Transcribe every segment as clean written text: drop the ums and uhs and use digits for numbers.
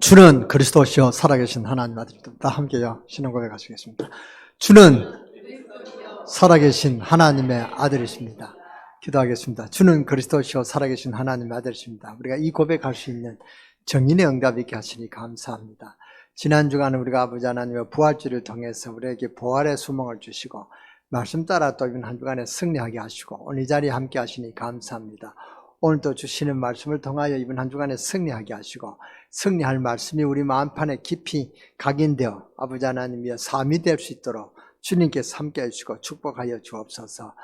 주는 그리스도시요 살아계신 하나님 아들입니다. 다 함께요. 신앙 고백하시겠습니다. 주는 살아계신 하나님의 아들이십니다. 기도하겠습니다. 주는 그리스도시요 살아계신 하나님의 아들이십니다. 우리가 이 고백할 수 있는 정인의 응답이 있게 하시니 감사합니다. 지난 주간은 우리가 아버지 하나님의 부활주를 통해서 우리에게 부활의 수명을 주시고 말씀 따라 또 이번 한 주간에 승리하게 하시고 오늘 이 자리에 함께 하시니 감사합니다. 오늘도 주시는 말씀을 통하여 이번 한 주간에 승리하게 하시고 승리할 말씀이 우리 마음판에 깊이 각인되어 아버지 하나님이여 삶이 될 수 있도록 주님께서 함께 해주시고 축복하여 주옵소서.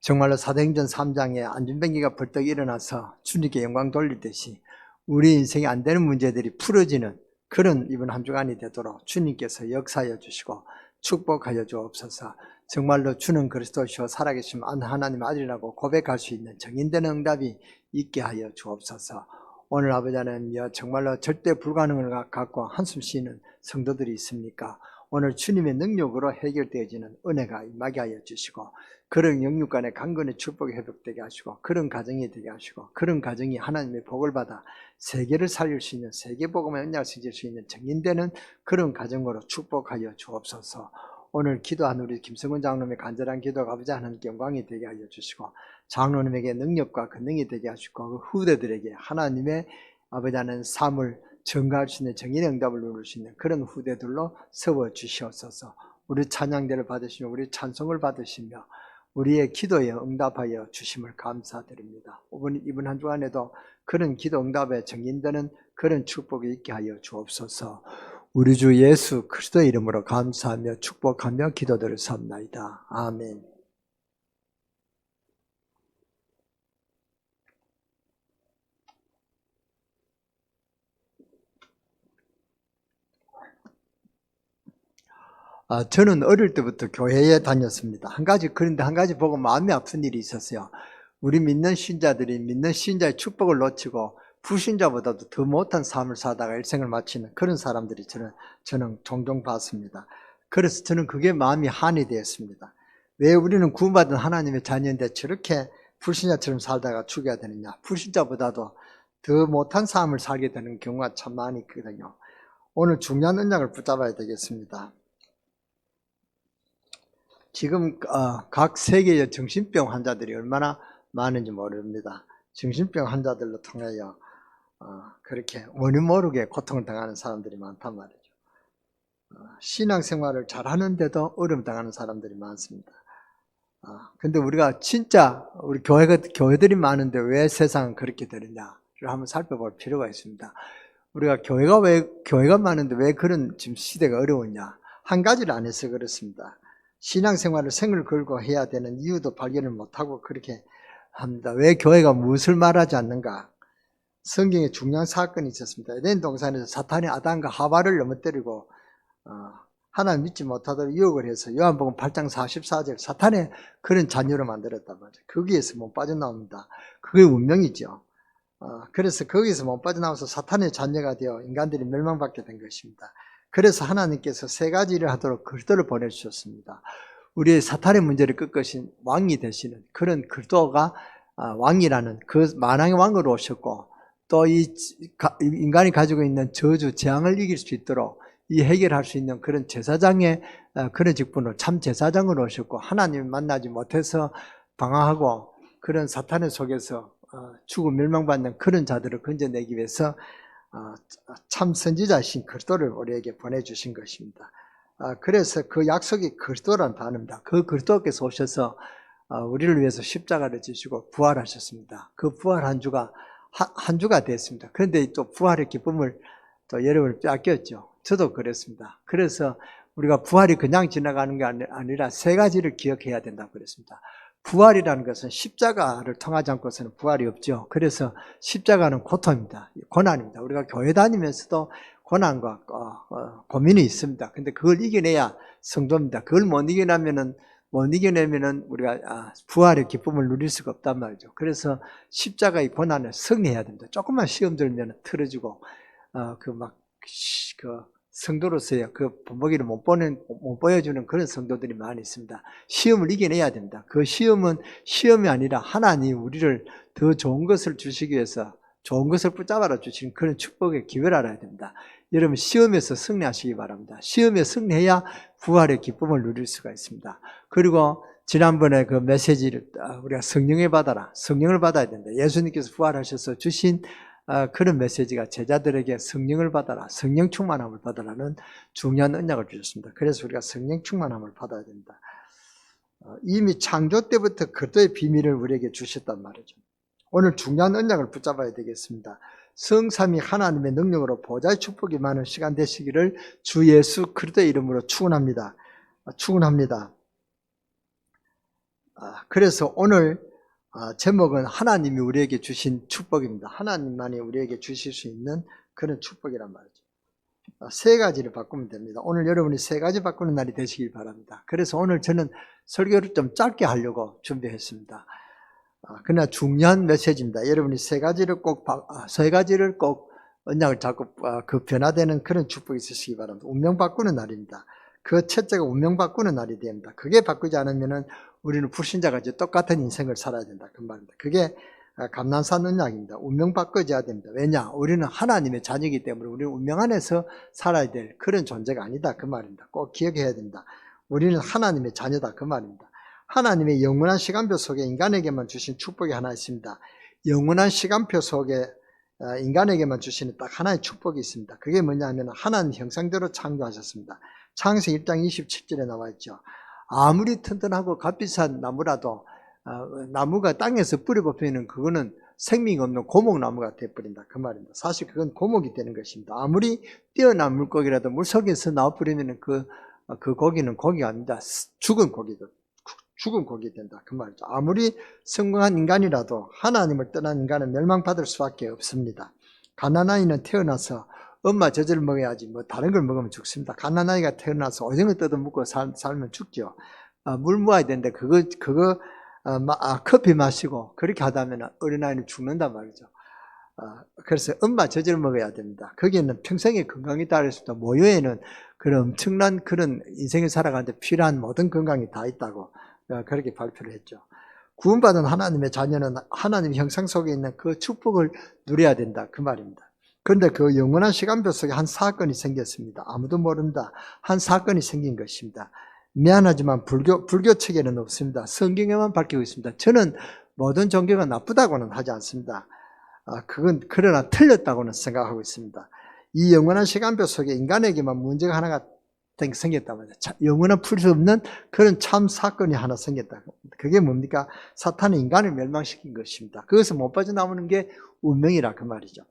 정말로 사도행전 3장에 안진뱅이가 벌떡 일어나서 주님께 영광 돌리듯이 우리 인생에 안 되는 문제들이 풀어지는 그런 이번 한 주간이 되도록 주님께서 역사하여 주시고 축복하여 주옵소서. 정말로 주는 그리스도시요 살아계신 하나님 아들이라고 고백할 수 있는 정인되는 응답이 있게 하여 주옵소서. 오늘 아버지 하나님이여 정말로 절대 불가능을 갖고 한숨 쉬는 성도들이 있습니까? 오늘 주님의 능력으로 해결되어지는 은혜가 임하게 하여 주시고 그런 영육 간의 강건의 축복이 회복되게 하시고 그런 가정이 되게 하시고 그런 가정이 하나님의 복을 받아 세계를 살릴 수 있는 세계복음의 언약을 지킬 수 있는 정인되는 그런 가정으로 축복하여 주옵소서. 오늘 기도한 우리 김성훈 장로님의 간절한 기도가 아버지 하나님께 영광이 되게 하여 주시고 장로님에게 능력과 권능이 되게 하시고 그 후대들에게 하나님의 아버지 하나님 삶을 증가할 수 있는 정인의 응답을 누릴 수 있는 그런 후대들로 세워 주시옵소서. 우리 찬양대를 받으시며 우리 찬송을 받으시며 우리의 기도에 응답하여 주심을 감사드립니다. 이번 한 주간에도 그런 기도 응답에 정인되는 그런 축복이 있게 하여 주옵소서. 우리 주 예수 그리스도의 이름으로 감사하며 축복하며 기도들을 삼나이다. 아멘. 저는 어릴 때부터 교회에 다녔습니다. 그런데 한 가지 보고 마음이 아픈 일이 있었어요. 우리 믿는 신자들이 믿는 신자의 축복을 놓치고 불신자보다도 더 못한 삶을 살다가 일생을 마치는 그런 사람들이 저는 종종 봤습니다. 그래서 저는 그게 마음이 한이 되었습니다. 왜 우리는 구원받은 하나님의 자녀인데 저렇게 불신자처럼 살다가 죽어야 되느냐. 불신자보다도 더 못한 삶을 살게 되는 경우가 참 많이 있거든요. 오늘 중요한 언약을 붙잡아야 되겠습니다. 지금 각 세계의 정신병 환자들이 얼마나 많은지 모릅니다. 정신병 환자들로 통하여 그렇게 원인 모르게 고통을 당하는 사람들이 많단 말이죠. 신앙생활을 잘하는데도 어려움 당하는 사람들이 많습니다. 근데 우리가 진짜 우리 교회들이 많은데 왜 세상은 그렇게 되느냐를 한번 살펴볼 필요가 있습니다. 우리가 교회가 많은데 왜 그런 지금 시대가 어려웠냐? 한 가지를 안 해서 그렇습니다. 신앙생활을 생을 걸고 해야 되는 이유도 발견을 못하고 그렇게 합니다. 왜 교회가 무엇을 말하지 않는가? 성경에 중요한 사건이 있었습니다. 에덴 동산에서 사탄이 아담과 하와를 넘어뜨리고 하나님 믿지 못하도록 유혹을 해서 요한복음 8장 44절 사탄의 그런 자녀로 만들었단 말이에요. 거기에서 못 빠져나옵니다. 그게 운명이죠. 그래서 거기서 못 빠져나와서 사탄의 자녀가 되어 인간들이 멸망받게 된 것입니다. 그래서 하나님께서 세 가지 일을 하도록 그리스도를 보내주셨습니다. 우리의 사탄의 문제를 꺾으신 왕이 되시는 그런 그리스도가 왕이라는 그 만왕의 왕으로 오셨고 또 이 인간이 가지고 있는 저주, 재앙을 이길 수 있도록 이 해결할 수 있는 그런 제사장의 그런 직분으로 참 제사장으로 오셨고 하나님을 만나지 못해서 방황하고 그런 사탄의 속에서 죽음 멸망받는 그런 자들을 건져내기 위해서 참 선지자이신 그리스도를 우리에게 보내주신 것입니다. 그래서 그 약속이 그리스도라는 단어입니다. 그 그리스도께서 오셔서 우리를 위해서 십자가를 지시고 부활하셨습니다. 그 부활 한 주가 됐습니다. 그런데 또 부활의 기쁨을 또 여러분을 빼앗겼죠. 저도 그랬습니다. 그래서 우리가 부활이 그냥 지나가는 게 아니라 세 가지를 기억해야 된다고 그랬습니다. 부활이라는 것은 십자가를 통하지 않고서는 부활이 없죠. 그래서 십자가는 고통입니다. 고난입니다. 우리가 교회 다니면서도 고난과 고민이 있습니다. 근데 그걸 이겨내야 성도입니다. 그걸 못 이겨내면은 우리가 부활의 기쁨을 누릴 수가 없단 말이죠. 그래서 십자가의 고난을 승리해야 됩니다. 조금만 시험 들면 틀어지고 성도로서의 그 본보기를 못 보여주는 그런 성도들이 많이 있습니다. 시험을 이겨내야 됩니다. 그 시험이 아니라 하나님 우리를 더 좋은 것을 주시기 위해서 좋은 것을 붙잡아라 주시는 그런 축복의 기회를 알아야 됩니다. 여러분 시험에서 승리하시기 바랍니다. 시험에 승리해야 부활의 기쁨을 누릴 수가 있습니다. 그리고 지난번에 그 메시지를 우리가 성령을 받아라. 성령을 받아야 된다. 예수님께서 부활하셔서 주신 그런 메시지가 제자들에게 성령을 받아라. 성령 충만함을 받아라는 중요한 언약을 주셨습니다. 그래서 우리가 성령 충만함을 받아야 됩니다. 이미 창조 때부터 그리스도의 비밀을 우리에게 주셨단 말이죠. 오늘 중요한 언약을 붙잡아야 되겠습니다. 성삼위 하나님의 능력으로 보좌의 축복이 많은 시간 되시기를 주 예수 그리스도의 이름으로 축원합니다. 그래서 오늘 제목은 하나님이 우리에게 주신 축복입니다. 하나님만이 우리에게 주실 수 있는 그런 축복이란 말이죠. 세 가지를 바꾸면 됩니다. 오늘 여러분이 세 가지 바꾸는 날이 되시길 바랍니다. 그래서 오늘 저는 설교를 좀 짧게 하려고 준비했습니다. 그러나 중요한 메시지입니다. 여러분이 세 가지를 꼭 언약을 잡고 그 변화되는 그런 축복이 있으시기 바랍니다. 운명 바꾸는 날입니다. 그 첫째가 운명 바꾸는 날이 됩니다. 그게 바꾸지 않으면은 우리는 불신자가 이제 똑같은 인생을 살아야 된다. 그 말입니다. 그게 감난산 언약입니다. 운명 바꿔줘야 됩니다. 왜냐? 우리는 하나님의 자녀이기 때문에 우리는 운명 안에서 살아야 될 그런 존재가 아니다. 그 말입니다. 꼭 기억해야 됩니다. 우리는 하나님의 자녀다. 그 말입니다. 하나님의 영원한 시간표 속에 인간에게만 주신 축복이 하나 있습니다. 영원한 시간표 속에 인간에게만 주시는 딱 하나의 축복이 있습니다. 그게 뭐냐면 하나님 형상대로 창조하셨습니다. 창세기 1장 27절에 나와 있죠. 아무리 튼튼하고 값비싼 나무라도 나무가 땅에서 뿌리 뽑히면 그거는 생命없는 고목나무가 되어버린다. 그 말입니다. 사실 그건 고목이 되는 것입니다. 아무리 뛰어난 물고기라도 물속에서 나와버리면 그 고기는 고기가 아닙니다. 죽은 고기 된다. 그 말이죠. 아무리 성공한 인간이라도 하나님을 떠난 인간은 멸망받을 수밖에 없습니다. 갓난아이는 태어나서 엄마 젖을 먹어야지 뭐 다른 걸 먹으면 죽습니다. 갓난아이가 태어나서 오징어 뜯어먹고 살면 죽죠. 물 모아야 되는데 커피 마시고 그렇게 하다면 어린아이는 죽는단 말이죠. 그래서 엄마 젖을 먹어야 됩니다. 거기에는 평생의 건강이 따르습니다. 모유에는 그런 엄청난 그런 인생을 살아가는데 필요한 모든 건강이 다 있다고 그렇게 발표를 했죠. 구원받은 하나님의 자녀는 하나님 형상 속에 있는 그 축복을 누려야 된다. 그 말입니다. 그런데 그 영원한 시간표 속에 한 사건이 생겼습니다. 아무도 모른다. 한 사건이 생긴 것입니다. 미안하지만 불교 책에는 없습니다. 성경에만 밝히고 있습니다. 저는 모든 종교가 나쁘다고는 하지 않습니다. 그건 그러나 틀렸다고는 생각하고 있습니다. 이 영원한 시간표 속에 인간에게만 문제가 하나가 생겼단 말이에요. 영원한 풀 수 없는 그런 참 사건이 하나 생겼다. 그게 뭡니까? 사탄이 인간을 멸망시킨 것입니다. 그것을 못 빠져나오는 게 운명이라 그 말이죠.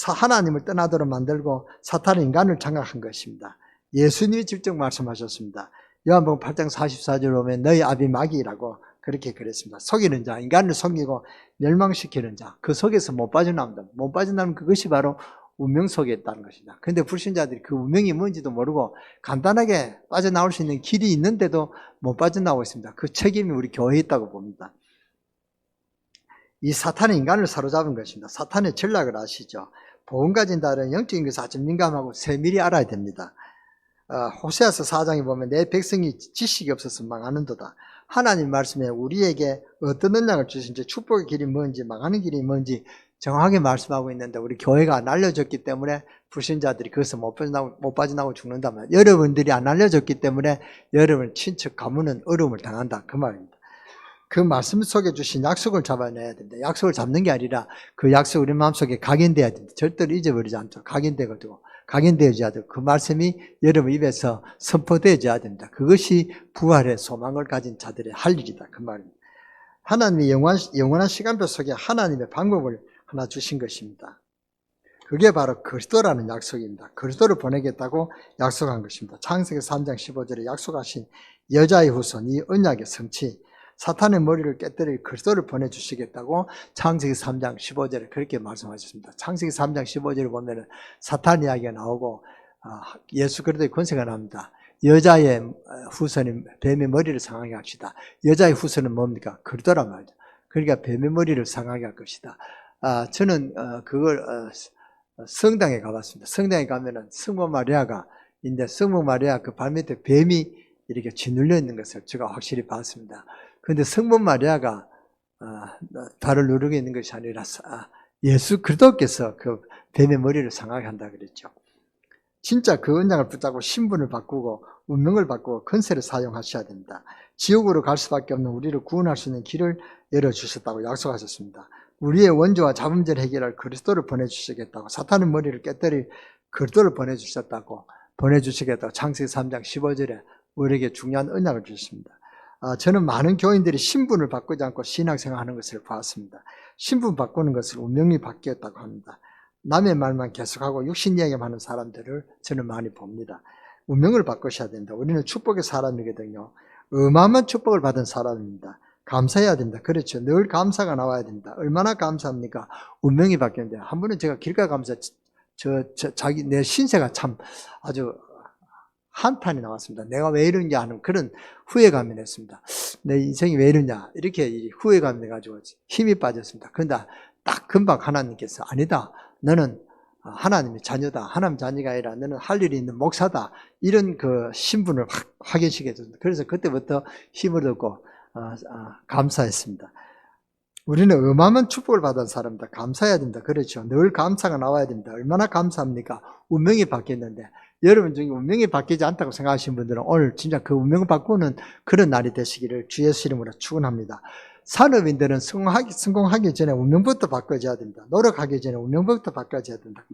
하나님을 떠나도록 만들고 사탄은 인간을 장악한 것입니다. 예수님이 직접 말씀하셨습니다. 요한복음 8장 44절 보면 너희 아비 마귀라고 그렇게 그랬습니다. 속이는 자, 인간을 속이고 멸망시키는 자, 그 속에서 못 빠져나온다. 못 빠져나오면 그것이 바로 운명 속에 있다는 것입니다. 그런데 불신자들이 그 운명이 뭔지도 모르고 간단하게 빠져나올 수 있는 길이 있는데도 못 빠져나오고 있습니다. 그 책임이 우리 교회에 있다고 봅니다. 이 사탄은 인간을 사로잡은 것입니다. 사탄의 전략을 아시죠? 복음 가진 자는 영적인 것에 아주 민감하고 세밀히 알아야 됩니다. 호세아서 4장에 보면 내 백성이 지식이 없어서 망하는도다. 하나님 말씀에 우리에게 어떤 언약을 주신지 축복의 길이 뭔지 망하는 길이 뭔지 정확하게 말씀하고 있는데 우리 교회가 안 알려졌기 때문에 불신자들이 그것을 못 빠져나오고 죽는다면 여러분들이 안 알려졌기 때문에 여러분 친척 가문은 어려움을 당한다. 그 말입니다. 그 말씀 속에 주신 약속을 잡아내야 됩니다. 약속을 잡는 게 아니라 그 약속 우리 마음속에 각인돼야 됩니다. 절대로 잊어버리지 않죠. 각인되어져야 되고 그 말씀이 여러분 입에서 선포되어져야 됩니다. 그것이 부활의 소망을 가진 자들의 할 일이다. 그 말입니다. 하나님의 영원한 시간표 속에 하나님의 방법을 하나 주신 것입니다. 그게 바로 그리스도라는 약속입니다. 그리스도를 보내겠다고 약속한 것입니다. 창세기 3장 15절에 약속하신 여자의 후손, 이 언약의 성취, 사탄의 머리를 깨뜨릴 그리스도를 보내주시겠다고 창세기 3장 15절에 그렇게 말씀하셨습니다. 창세기 3장 15절을 보면 사탄 이야기가 나오고 예수 그리스도의 권세가 나옵니다. 여자의 후손인 뱀의 머리를 상하게 합시다. 여자의 후손은 뭡니까? 그리스도란 말이죠. 그러니까 뱀의 머리를 상하게 할 것이다. 저는 그걸 성당에 가봤습니다. 성당에 가면은 성모 마리아가 있는데 성모 마리아 그 발밑에 뱀이 이렇게 짓눌려 있는 것을 제가 확실히 봤습니다. 그런데 성모 마리아가 발을 누르고 있는 것이 아니라 예수 그리스도께서 그 뱀의 머리를 상하게 한다 그랬죠. 진짜 그 언약을 붙잡고 신분을 바꾸고 운명을 바꾸고 권세를 사용하셔야 됩니다. 지옥으로 갈 수밖에 없는 우리를 구원할 수 있는 길을 열어주셨다고 약속하셨습니다. 우리의 원죄와 자범죄를 해결할 그리스도를 보내주시겠다고, 사탄의 머리를 깨뜨릴 그리스도를 보내주시겠다고 창세기 3장 15절에 우리에게 중요한 언약을 주셨습니다. 저는 많은 교인들이 신분을 바꾸지 않고 신앙생활하는 것을 봤습니다. 신분 바꾸는 것을 운명이 바뀌었다고 합니다. 남의 말만 계속하고 육신 이야기만 하는 사람들을 저는 많이 봅니다. 운명을 바꾸셔야 된다. 우리는 축복의 사람이거든요. 어마어마한 축복을 받은 사람입니다. 감사해야 된다. 그렇죠. 늘 감사가 나와야 된다. 얼마나 감사합니까? 운명이 바뀌었는데, 한 번은 제가 길가 가면서 내 신세가 참 아주 한탄이 나왔습니다. 내가 왜 이러냐 하는 그런 후회감이 났습니다. 내 인생이 왜 이러냐, 이렇게 후회감이 나가지고 힘이 빠졌습니다. 그런데 딱 금방 하나님께서, 아니다, 너는 하나님의 자녀다, 하나님 자녀가 아니라 너는 할 일이 있는 목사다, 이런 그 신분을 확인시켜 줬습니다. 그래서 그때부터 힘을 얻고 감사했습니다. 우리는 어마어마한 축복을 받은 사람이다. 감사해야 된다. 그렇죠. 늘 감사가 나와야 된다. 얼마나 감사합니까? 운명이 바뀌었는데, 여러분 중에 운명이 바뀌지 않다고 생각하시는 분들은 오늘 진짜 그 운명을 바꾸는 그런 날이 되시기를 주 예수 이름으로 축원합니다. 산업인들은 성공하기 전에 운명부터 바꿔줘야 된다. 노력하기 전에 운명부터 바꿔줘야 된다.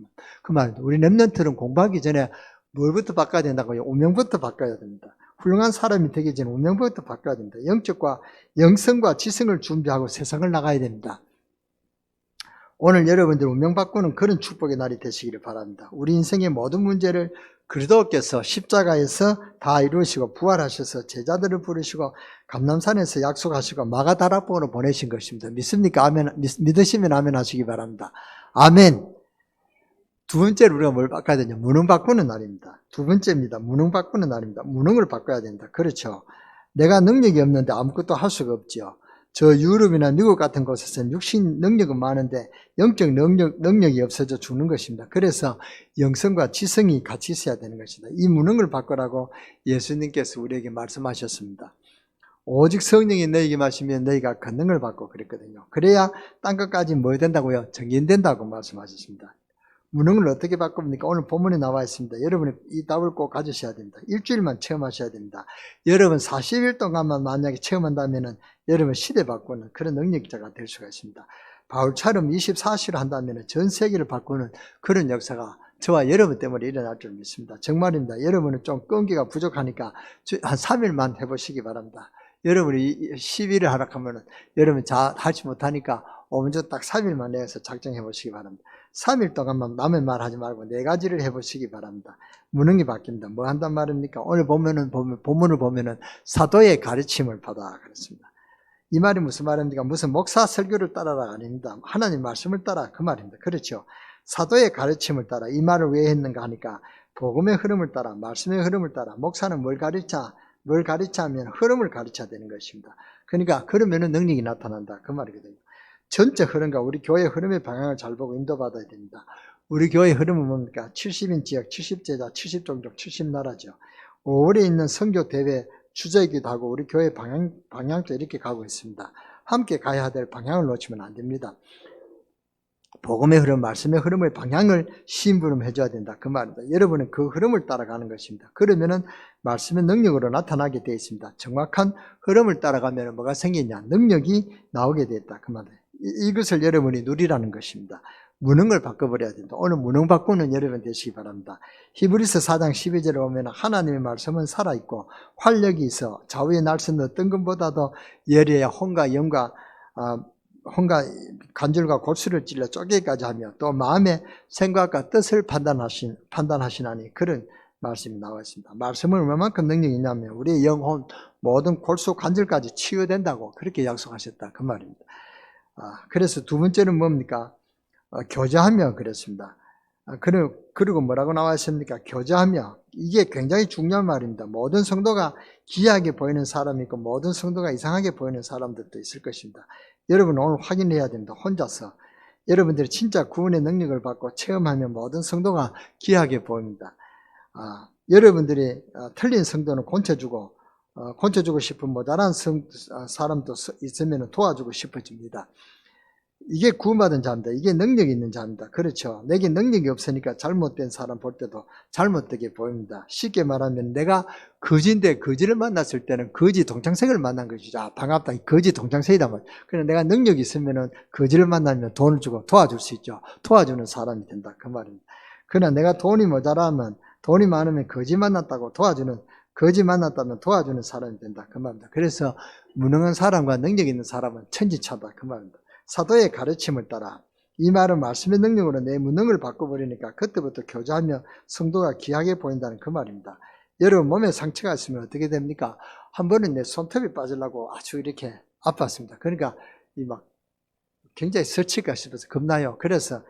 그 말입니다. 우리 렘넌트는 공부하기 전에 뭘부터 바꿔야 된다고요? 운명부터 바꿔야 됩니다. 훌륭한 사람이 되기 전에 운명부터 바꿔야 됩니다. 영성과 지성을 준비하고 세상을 나가야 됩니다. 오늘 여러분들 운명 바꾸는 그런 축복의 날이 되시기를 바랍니다. 우리 인생의 모든 문제를 그리스도께서 십자가에서 다 이루시고 부활하셔서 제자들을 부르시고 감람산에서 약속하시고 마가다락방으로 보내신 것입니다. 믿습니까? 아멘. 믿으시면 아멘 하시기 바랍니다. 아멘. 두 번째로 우리가 뭘 바꿔야 되냐? 무능 바꾸는 날입니다. 두 번째입니다. 무능 바꾸는 날입니다. 무능을 바꿔야 된다. 그렇죠. 내가 능력이 없는데 아무것도 할 수가 없죠. 저 유럽이나 미국 같은 곳에서는 육신 능력은 많은데 영적 능력이 없어져 죽는 것입니다. 그래서 영성과 지성이 같이 있어야 되는 것입니다. 이 무능을 바꾸라고 예수님께서 우리에게 말씀하셨습니다. 오직 성령이 너에게 마시면 너희가 권능을 받고 그랬거든요. 그래야 땅끝까지 뭐 된다고요? 정인된다고 말씀하셨습니다. 무능을 어떻게 바꿉니까? 오늘 본문에 나와 있습니다. 여러분이 이 답을 꼭 가지셔야 됩니다. 일주일만 체험하셔야 됩니다. 여러분 40일 동안만 만약에 체험한다면 여러분 시대 바꾸는 그런 능력자가 될 수가 있습니다. 바울처럼 24시를 한다면 전 세계를 바꾸는 그런 역사가 저와 여러분 때문에 일어날 줄 믿습니다. 정말입니다. 여러분은 좀 끈기가 부족하니까 한 3일만 해보시기 바랍니다. 여러분이 10일을 하락하면 여러분 하지 못하니까 먼저 딱 3일만 내서 작정해 보시기 바랍니다. 3일 동안만 남의 말 하지 말고 4가지를 해보시기 바랍니다. 무능이 바뀝니다. 뭐 한단 말입니까? 오늘 본문을 보면은 사도의 가르침을 받아 그랬습니다. 이 말이 무슨 말입니까? 무슨 목사 설교를 따라가 아닙니다. 하나님 말씀을 따라 그 말입니다. 그렇죠. 사도의 가르침을 따라. 이 말을 왜 했는가 하니까 복음의 흐름을 따라, 말씀의 흐름을 따라. 목사는 뭘 가르치면 흐름을 가르쳐야 되는 것입니다. 그러니까 그러면은 능력이 나타난다. 그 말이거든요. 전체 흐름과 우리 교회 흐름의 방향을 잘 보고 인도받아야 됩니다. 우리 교회 흐름은 뭡니까? 70인 지역, 70제자, 70종족, 70나라죠. 5월에 있는 선교 대회 주제이기도 하고 우리 교회 방향도 이렇게 가고 있습니다. 함께 가야 될 방향을 놓치면 안 됩니다. 복음의 흐름, 말씀의 흐름의 방향을 심부름해 줘야 된다. 그 말입니다. 여러분은 그 흐름을 따라가는 것입니다. 그러면은 말씀의 능력으로 나타나게 되어 있습니다. 정확한 흐름을 따라가면 뭐가 생기냐? 능력이 나오게 되었다. 그 말입니다. 이것을 여러분이 누리라는 것입니다. 무능을 바꿔버려야 된다. 오늘 무능 바꾸는 여러분 되시기 바랍니다. 히브리서 4장 12절에 보면 하나님의 말씀은 살아있고 활력이 있어 좌우의 날선 어떤 것보다도 열의와 혼과 관절과 골수를 찔러 쪼개기까지 하며 또 마음의 생각과 뜻을 판단하시나니 그런 말씀이 나와 있습니다. 말씀은 얼마만큼 능력이 있냐면 우리의 영혼 모든 골수 관절까지 치유된다고 그렇게 약속하셨다. 그 말입니다. 그래서 두 번째는 뭡니까? 교제하며 그랬습니다. 그리고 뭐라고 나와 있습니까? 교제하며. 이게 굉장히 중요한 말입니다. 모든 성도가 귀하게 보이는 사람이 있고 모든 성도가 이상하게 보이는 사람들도 있을 것입니다. 여러분 오늘 확인해야 됩니다. 혼자서. 여러분들이 진짜 구원의 능력을 받고 체험하면 모든 성도가 귀하게 보입니다. 여러분들이 틀린 성도는 고쳐주고 싶은 모자란 사람도 있으면 도와주고 싶어집니다. 이게 구원받은 자입니다. 이게 능력이 있는 자입니다. 그렇죠. 내게 능력이 없으니까 잘못된 사람 볼 때도 잘못되게 보입니다. 쉽게 말하면 내가 거지인데 거지를 만났을 때는 거지 동창생을 만난 것이죠. 아, 반갑다. 거지 동창생이다. 그런데 내가 능력이 있으면은 거지를 만나면 돈을 주고 도와줄 수 있죠. 도와주는 사람이 된다. 그 말입니다. 그러나 내가 돈이 모자라면, 돈이 많으면 거지 만났다고 거지 만났다면 도와주는 사람이 된다. 그 말입니다. 그래서 무능한 사람과 능력 있는 사람은 천지차다. 그 말입니다. 사도의 가르침을 따라 이 말은 말씀의 능력으로 내 무능을 바꿔버리니까 그때부터 교제하며 성도가 귀하게 보인다는 그 말입니다. 여러분 몸에 상처가 있으면 어떻게 됩니까? 한 번은 내 손톱이 빠지려고 아주 이렇게 아팠습니다. 그러니까 이 막 굉장히 스칠까 싶어서 겁나요. 그래서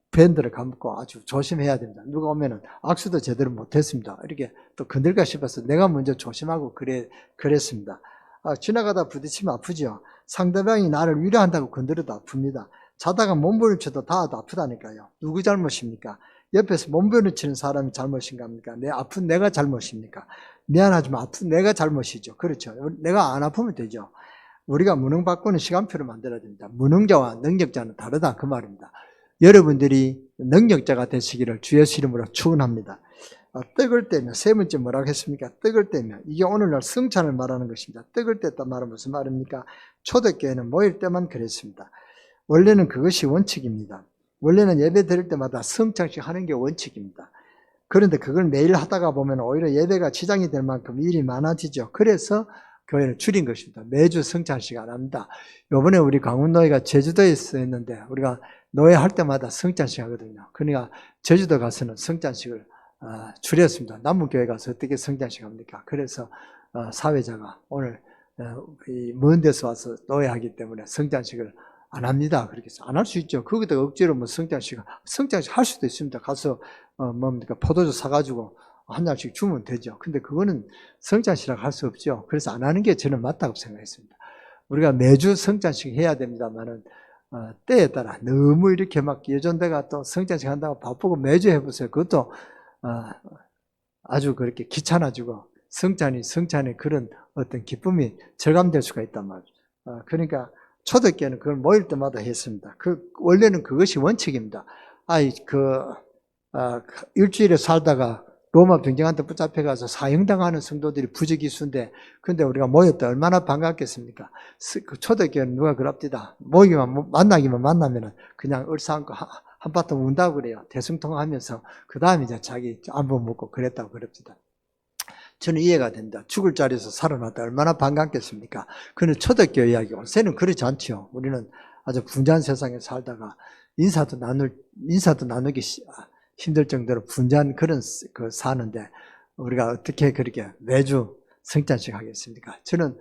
밴드를 감고 아주 조심해야 됩니다. 누가 오면은 악수도 제대로 못했습니다. 이렇게 또 건들까 싶어서 내가 먼저 조심하고 그랬습니다. 지나가다 부딪히면 아프죠. 상대방이 나를 위로한다고 건드려도 아픕니다. 자다가 몸부림쳐도 다 아프다니까요. 누구 잘못입니까? 옆에서 몸부림치는 사람이 잘못인가? 아픈 내가 잘못입니까? 미안하지만 아픈 내가 잘못이죠. 그렇죠. 내가 안 아프면 되죠. 우리가 무능 바꾸는 시간표를 만들어야 됩니다. 무능자와 능력자는 다르다 그 말입니다. 여러분들이 능력자가 되시기를 주 예수 이름으로 축원합니다. 떡을 떼며, 세 번째 뭐라고 했습니까? 떡을 떼며. 이게 오늘날 성찬을 말하는 것입니다. 떡을 뗐다 말은 무슨 말입니까? 초대교회는 모일 때만 그랬습니다. 원래는 그것이 원칙입니다. 원래는 예배 드릴 때마다 성찬식 하는 게 원칙입니다. 그런데 그걸 매일 하다가 보면 오히려 예배가 지장이 될 만큼 일이 많아지죠. 그래서 교회를 줄인 것입니다. 매주 성찬식 안 합니다. 요번에 우리 강원노회가 제주도에 있었는데 우리가 노회 할 때마다 성찬식 하거든요. 그러니까 제주도 가서는 성찬식을 줄였습니다. 남문교회 가서 어떻게 성찬식 합니까? 그래서 사회자가 오늘 먼 데서 와서 노회하기 때문에 성찬식을 안 합니다. 그렇게 해서 안 할 수 있죠. 거기다 억지로 뭐 성찬식 할 수도 있습니다. 가서 포도주 사가지고 한 잔씩 주면 되죠. 근데 그거는 성찬식이라고 할 수 없죠. 그래서 안 하는 게 저는 맞다고 생각했습니다. 우리가 매주 성찬식 해야 됩니다만은 때에 따라 너무 이렇게 막 예전대가 또 성찬식 한다고 바쁘고 매주 해보세요. 그것도 아주 그렇게 귀찮아지고 성찬의 그런 어떤 기쁨이 절감될 수가 있단 말이죠. 그러니까 초대교회는 그걸 모일 때마다 했습니다. 원래는 그것이 원칙입니다. 일주일에 살다가 로마 병정한테 붙잡혀가서 사형당하는 성도들이 부지기수인데, 근데 우리가 모였다 얼마나 반갑겠습니까? 그 초대교회는 누가 그럽디다. 만나기만 만나면은 그냥 얼싸안고 한바탕 운다고 그래요. 대승통하면서 그 다음에 이제 자기 안부 묻고 그랬다고 그럽디다. 저는 이해가 됩니다. 죽을 자리에서 살아났다 얼마나 반갑겠습니까? 그는 초대교회 이야기고, 요새는 그렇지 않죠. 우리는 아주 분주한 세상에 살다가 인사도 나누기 힘들 정도로 분주한 그런 사는데 우리가 어떻게 그렇게 매주 성찬식 하겠습니까? 저는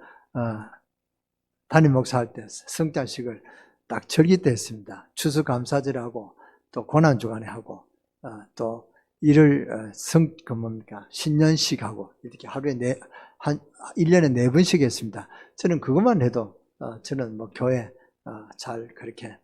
담임 목사할 때 성찬식을 딱 절기 때 했습니다. 추수감사절하고 또 고난주간에 하고 또 신년식하고 이렇게 하루에 1년에 4번씩 했습니다. 저는 그것만 해도 저는 교회 잘 그렇게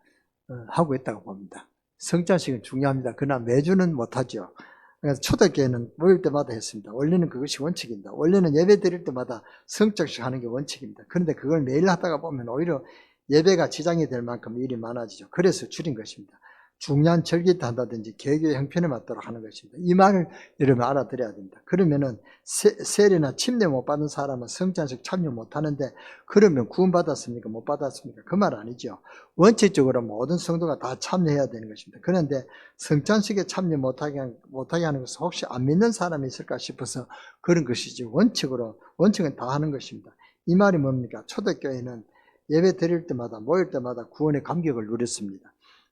하고 있다고 봅니다. 성찬식은 중요합니다. 그러나 매주는 못하죠. 그래서 초대교회는 모일 때마다 했습니다. 원래는 그것이 원칙입니다. 원래는 예배 드릴 때마다 성찬식 하는 게 원칙입니다. 그런데 그걸 매일 하다가 보면 오히려 예배가 지장이 될 만큼 일이 많아지죠. 그래서 줄인 것입니다. 중요한 절기 때 한다든지 개교의 형편에 맞도록 하는 것입니다. 이 말을 여러분 알아들어야 됩니다. 그러면은 세례나 침례 못 받은 사람은 성찬식 참여 못 하는데, 그러면 구원받았습니까? 못 받았습니까? 그 말 아니죠. 원칙적으로 모든 성도가 다 참여해야 되는 것입니다. 그런데 성찬식에 참여 못하게 하는 것은 혹시 안 믿는 사람이 있을까 싶어서 그런 것이지, 원칙은 다 하는 것입니다. 이 말이 뭡니까? 초대교회는 예배 드릴 때마다 모일 때마다 구원의 감격을 누렸습니다.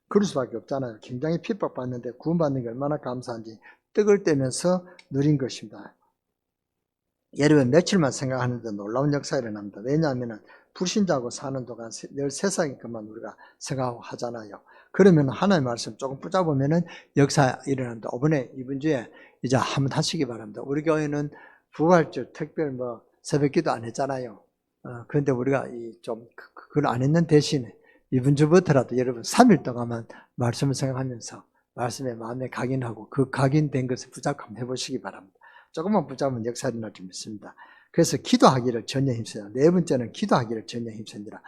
그럴 수밖에 없잖아요. 굉장히 핍박받는데 구원받는 게 얼마나 감사한지 떡을 떼면서 누린 것입니다. 여러분, 며칠만 생각하는데 놀라운 역사가 일어납니다. 왜냐하면 불신자하고 사는 동안 늘 세상의 것만 우리가 생각하고 하잖아요. 그러면 하나님의 말씀 조금 붙잡으면 역사 일어납니다. 이번 주에 이제 한번 하시기 바랍니다. 우리 교회는 부활절 특별 새벽기도 안 했잖아요. 그런데 우리가 그걸 안 했는 대신에 이번 주부터라도 여러분 3일 동안만 말씀을 생각하면서 말씀에 마음에 각인하고 그 각인된 것을 붙잡고 한번 해보시기 바랍니다. 조금만 붙잡으면 역사가 일어날 줄 믿습니다. 그래서 기도하기를 전혀 힘써요. 네 번째는 기도하기를 전혀 힘씁니다.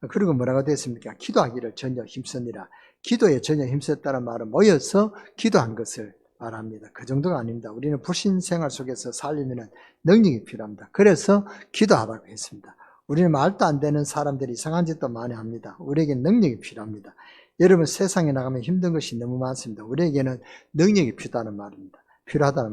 그리고 뭐라고 됐습니까? 기도하기를 전혀 힘쓰니라. 기도에 전혀 힘썼다는 말은 모여서 기도한 것을 말합니다. 그 정도가 아닙니다. 우리는 불신 생활 속에서 살려면 능력이 필요합니다. 그래서 기도하라고 했습니다. 우리는 말도 안 되는 사람들이 이상한 짓도 많이 합니다. 우리에게 능력이 필요합니다. 여러분, 세상에 나가면 힘든 것이 너무 많습니다. 우리에게는 능력이 필요하다는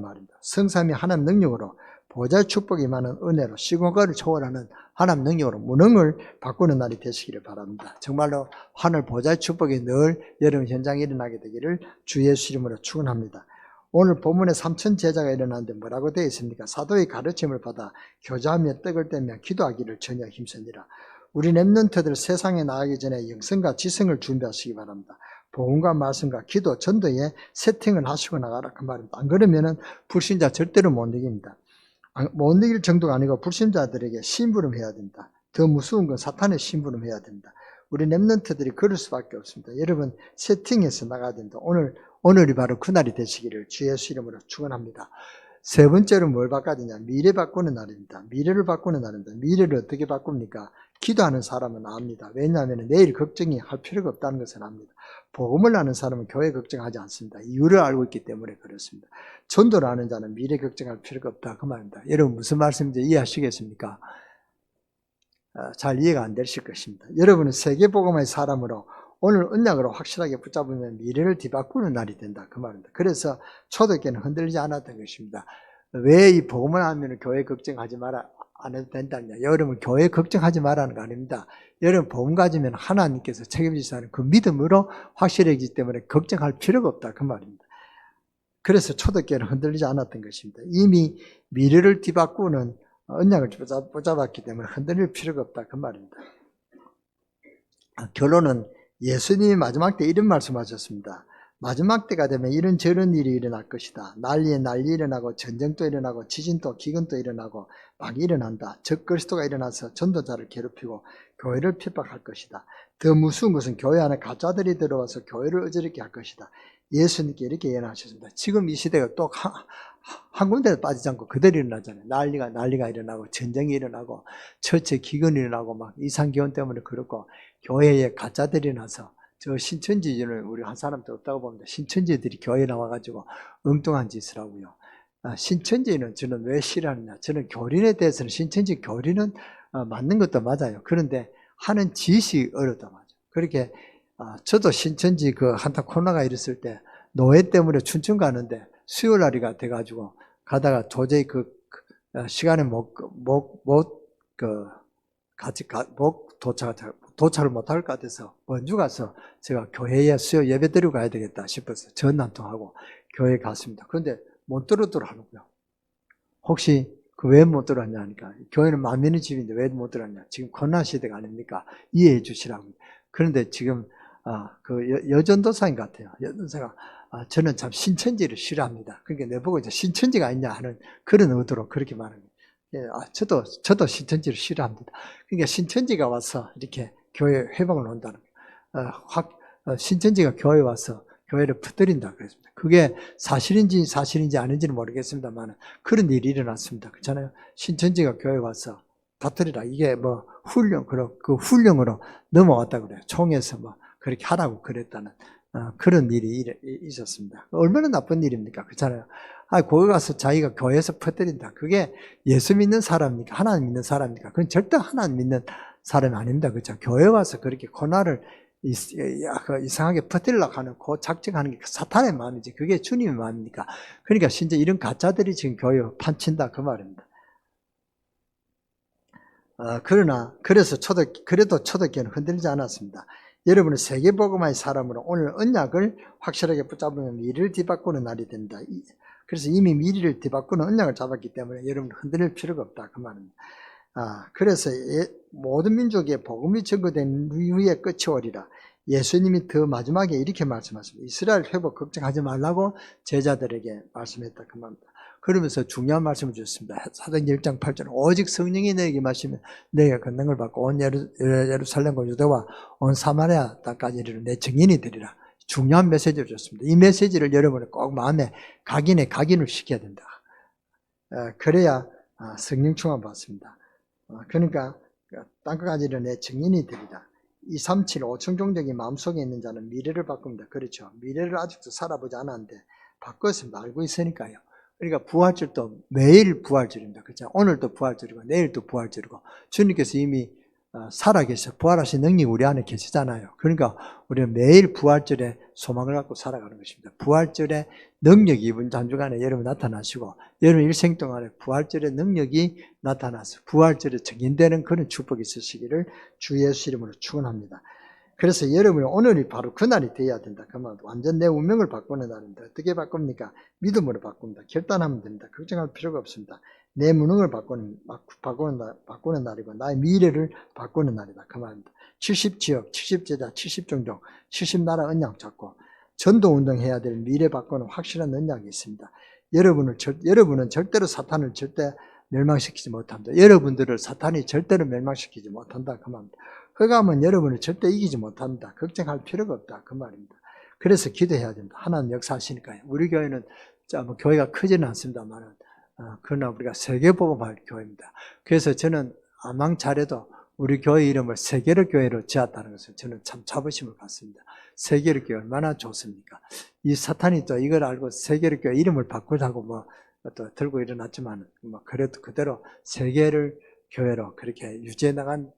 말입니다. 성삼위 하나님 능력으로 보좌의 축복이 많은 은혜로 시공간을 초월하는 하나님 능력으로 무능을 바꾸는 날이 되시기를 바랍니다. 정말로 하늘 보좌의 축복이 늘 여러분 현장에 일어나게 되기를 주 예수 이름으로 축원합니다. 오늘 본문에 3천 제자가 일어났는데 뭐라고 되어 있습니까? 사도의 가르침을 받아 교제하며 떡을 떼며 기도하기를 전혀 힘쓰니라. 우리 랩런트들 세상에 나가기 전에 영성과 지성을 준비하시기 바랍니다. 복음과 말씀과 기도, 전도에 세팅을 하시고 나가라 그 말입니다. 안 그러면은 불신자 절대로 못 이깁니다. 못 이길 정도가 아니고 불신자들에게 심부름해야 된다. 더 무서운 건 사탄의 심부름해야 된다. 우리 랩런트들이 그럴 수밖에 없습니다. 여러분 세팅해서 나가야 된다. 오늘이 바로 그날이 되시기를 주 예수 이름으로 축원합니다. 세 번째로 뭘 바꿔야 되냐? 미래 바꾸는 날입니다. 미래를 바꾸는 날입니다. 미래를 어떻게 바꿉니까? 기도하는 사람은 압니다. 왜냐하면 내일 걱정이 할 필요가 없다는 것을 압니다. 복음을 아는 사람은 교회 걱정하지 않습니다. 이유를 알고 있기 때문에 그렇습니다. 전도를 아는 자는 미래 걱정할 필요가 없다 그 말입니다. 여러분 무슨 말씀인지 이해하시겠습니까? 잘 이해가 안 되실 것입니다. 여러분은 세계복음의 사람으로 오늘 언약으로 확실하게 붙잡으면 미래를 뒤바꾸는 날이 된다 그 말입니다. 그래서 초대교회는 흔들리지 않았던 것입니다. 왜 이 복음을 하면 교회 걱정하지 마라 안 해도 된다냐? 여러분 교회 걱정하지 말라는 거 아닙니다. 여러분 복음 가지면 하나님께서 책임지시는 그 믿음으로 확실해지기 때문에 걱정할 필요가 없다 그 말입니다. 그래서 초대교회는 흔들리지 않았던 것입니다. 이미 미래를 뒤바꾸는 언약을 붙잡았기 때문에 흔들릴 필요가 없다 그 말입니다. 결론은 예수님이 마지막 때 이런 말씀하셨습니다. 마지막 때가 되면 이런저런 일이 일어날 것이다. 난리에 난리 일어나고 전쟁도 일어나고 지진도 기근도 일어나고 막 일어난다. 적그리스도가 일어나서 전도자를 괴롭히고 교회를 핍박할 것이다. 더 무서운 것은 교회 안에 가짜들이 들어와서 교회를 어지럽게 할 것이다. 예수님께 이렇게 예언하셨습니다. 지금 이 시대가 또 한 군데도 빠지지 않고 그대로 일어나잖아요. 난리가 일어나고 전쟁이 일어나고 처치에 기근이 일어나고 막 이상기온 때문에 그렇고 교회에 가짜들이 나서 저 신천지를 우리 한 사람도 없다고 봅니다. 신천지들이 교회에 나와가지고 엉뚱한 짓을 하고요. 신천지는 저는 왜 싫어하느냐. 저는 교린에 대해서는 신천지 교린은 맞는 것도 맞아요. 그런데 하는 짓이 어렵다 맞아요. 그렇게 저도 신천지 그 한타 코로나가 일었을 때 노예 때문에 춘천 가는데 수요일 날이가 돼가지고 가다가 도저히 시간에 도착을 못할 것 같아서 원주 가서 제가 교회에 수요 예배 드리고 가야 되겠다 싶어서 전화 한 통하고 교회에 갔습니다. 그런데 못 들어오더라 하고요. 혹시 왜 못 들어왔냐 하니까 교회는 만민의 집인데 왜 못 들어왔냐. 지금 코로나 시대가 아닙니까? 이해해 주시라고. 그런데 지금 여전도사인 것 같아요. 여전도사가 저는 참 신천지를 싫어합니다. 그러니까 내보고 이제 신천지가 있냐 하는 그런 의도로 그렇게 말합니다. 저도 신천지를 싫어합니다. 그러니까 신천지가 와서 이렇게 교회 회복을 온다는 거예요. 신천지가 교회에 와서 교회를 퍼뜨린다 그랬습니다. 그게 사실인지 아닌지는 모르겠습니다만 그런 일이 일어났습니다. 그렇잖아요. 신천지가 교회에 와서 퍼뜨리라. 이게 그 훈령으로 넘어왔다 그래요. 총에서 그렇게 하라고 그랬다는 그런 일이 있었습니다. 얼마나 나쁜 일입니까? 그렇잖아요. 거기 가서 자기가 교회에서 퍼뜨린다. 그게 예수 믿는 사람입니까? 하나님 믿는 사람입니까? 그건 절대 하나님 믿는 사람이 아닙니다. 그렇죠? 교회 와서 그렇게 고난을 이상하게 퍼뜨리려고 하는 그 작정하는 게 사탄의 마음이지 그게 주님의 마음입니까? 그러니까 진짜 이런 가짜들이 지금 교회에 판친다 그 말입니다. 그래도 초대교회는 흔들리지 않았습니다. 여러분은 세계복음화의 사람으로 오늘 언약을 확실하게 붙잡으면 미래를 뒤바꾸는 날이 된다. 그래서 이미 미래를 뒤바꾸는 언약을 잡았기 때문에 여러분 흔들릴 필요가 없다 그 말입니다. 그래서 모든 민족의 복음이 증거된 이후에 끝이 오리라. 예수님이 더 마지막에 이렇게 말씀하십니다. 이스라엘 회복 걱정하지 말라고 제자들에게 말씀했다 그 말입니다. 그러면서 중요한 말씀을 주셨습니다. 사도행전 1장 8절 오직 성령이 너에게 마시면 너희가 권능을 받고 온 예루살렘과 유대와 온 사마리아 땅까지 이르러 내 증인이 되리라. 중요한 메시지를 줬습니다. 이 메시지를 여러분이 꼭 마음에 각인을 시켜야 된다. 그래야 성령 충만 받습니다. 그러니까 땅까지 이르러 내 증인이 되리라. 237, 5층 종족이 마음속에 있는 자는 미래를 바꿉니다. 그렇죠. 미래를 아직도 살아보지 않았는데 바꿨습니다. 알고 있으니까요. 그러니까 부활절도 매일 부활절입니다. 그렇죠. 오늘도 부활절이고 내일도 부활절이고 주님께서 이미 살아계셔 부활하신 능력이 우리 안에 계시잖아요. 그러니까 우리는 매일 부활절에 소망을 갖고 살아가는 것입니다. 부활절의 능력이 이번 한 주간에 여러분 나타나시고 여러분 일생 동안에 부활절의 능력이 나타나서 부활절에 정인되는 그런 축복이 있으시기를 주 예수 이름으로 축원합니다. 그래서 여러분이 오늘이 바로 그날이 되어야 된다. 그만 완전 내 운명을 바꾸는 날인데 어떻게 바꿉니까? 믿음으로 바꿉니다. 결단하면 됩니다. 걱정할 필요가 없습니다. 내 무능을 바꾸는 날이고 나의 미래를 바꾸는 날이다. 그 말입니다. 70지역, 70제자, 70종족, 70나라 언약 잡고 전도운동해야 될 미래 바꾸는 확실한 언약이 있습니다. 여러분은 절대로 사탄을 절대 멸망시키지 못합니다. 여러분들을 사탄이 절대로 멸망시키지 못한다. 그 말입니다. 흑암은 여러분을 절대 이기지 못합니다. 걱정할 필요가 없다. 그 말입니다. 그래서 기도해야 됩니다. 하나님 역사하시니까요. 우리 교회는 교회가 크지는 않습니다만 그러나 우리가 세계복음할 교회입니다. 그래서 저는 아망차례도 우리 교회 이름을 세계를 교회로 지었다는 것을 저는 참 자부심을 갖습니다. 세계를 교회 얼마나 좋습니까? 이 사탄이 또 이걸 알고 세계를 교회 이름을 바꾸자고 또 들고 일어났지만 그래도 그대로 세계를 교회로 그렇게 유지해 나갈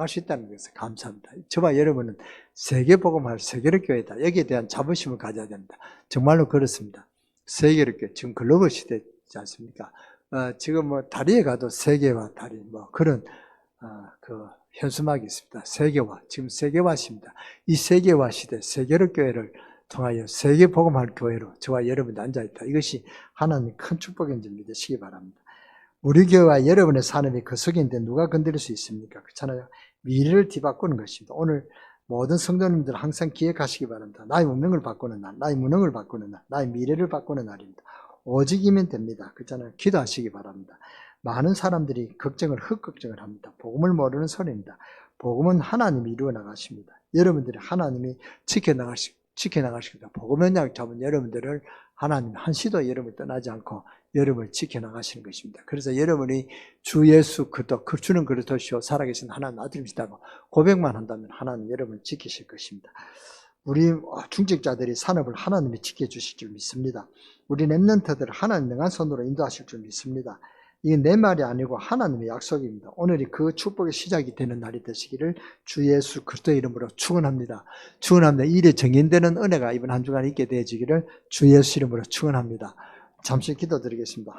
수 있다는 것을 감사합니다. 저와 여러분은 세계복음할 세계를 교회다. 여기에 대한 자부심을 가져야 됩니다. 정말로 그렇습니다. 세계를 교회 지금 글로벌 시대지 않습니까? 지금 다리에 가도 세계화 다리 그런 그 현수막이 있습니다. 세계화 지금 세계화입니다. 이 세계화 시대 세계를 교회를 통하여 세계복음할 교회로 저와 여러분이 앉아있다. 이것이 하나님의 큰 축복인지 믿으시기 바랍니다. 우리 교회와 여러분의 삶이 그 속에 있는데 누가 건드릴 수 있습니까? 그렇잖아요. 미래를 뒤바꾸는 것입니다. 오늘 모든 성도님들 항상 기억하시기 바랍니다. 나의 운명을 바꾸는 날, 나의 무능을 바꾸는 날, 나의 미래를 바꾸는 날입니다. 오직이면 됩니다. 그렇잖아요. 기도하시기 바랍니다. 많은 사람들이 흑걱정을 합니다. 복음을 모르는 소리입니다. 복음은 하나님이 이루어 나가십니다. 여러분들이 하나님이 지켜나가십니다. 복음의 언약 잡은 여러분들을 하나님 한시도 여러분을 떠나지 않고 여러분을 지켜나가시는 것입니다. 그래서 여러분이 주 예수 그리스도 주는 그리스도시요 살아계신 하나님 아들이시다고 고백만 한다면 하나님 여러분을 지키실 것입니다. 우리 중직자들이 산업을 하나님이 지켜주실 줄 믿습니다. 우리 렘넌트들을 하나님 능한 손으로 인도하실 줄 믿습니다. 이게 내 말이 아니고 하나님의 약속입니다. 오늘이 그 축복의 시작이 되는 날이 되시기를 주 예수 그리스도의 이름으로 축원합니다. 축원합니다. 일에 정인되는 은혜가 이번 한 주간 있게 되어지기를 주 예수 이름으로 축원합니다. 잠시 기도드리겠습니다.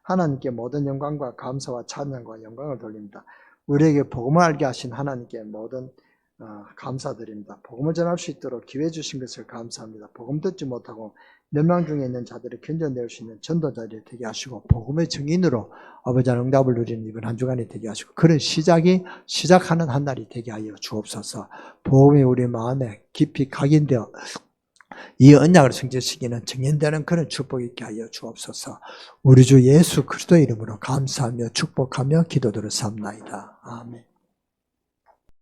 하나님께 모든 영광과 감사와 찬양과 영광을 돌립니다. 우리에게 복음을 알게 하신 하나님께 모든 감사드립니다. 복음을 전할 수 있도록 기회 주신 것을 감사합니다. 복음 듣지 못하고 멸망 중에 있는 자들을 견뎌낼 수 있는 전도자들이 되게 하시고 복음의 증인으로 아버지의 응답을 누리는 이번 한 주간이 되게 하시고 그런 시작하는 한 날이 되게 하여 주옵소서. 복음이 우리 마음에 깊이 각인되어 이 언약을 성취시키는 증인되는 그런 축복이 있게 하여 주옵소서. 우리 주 예수 그리스도의 이름으로 감사하며 축복하며 기도드렸사옵나이다. 아멘.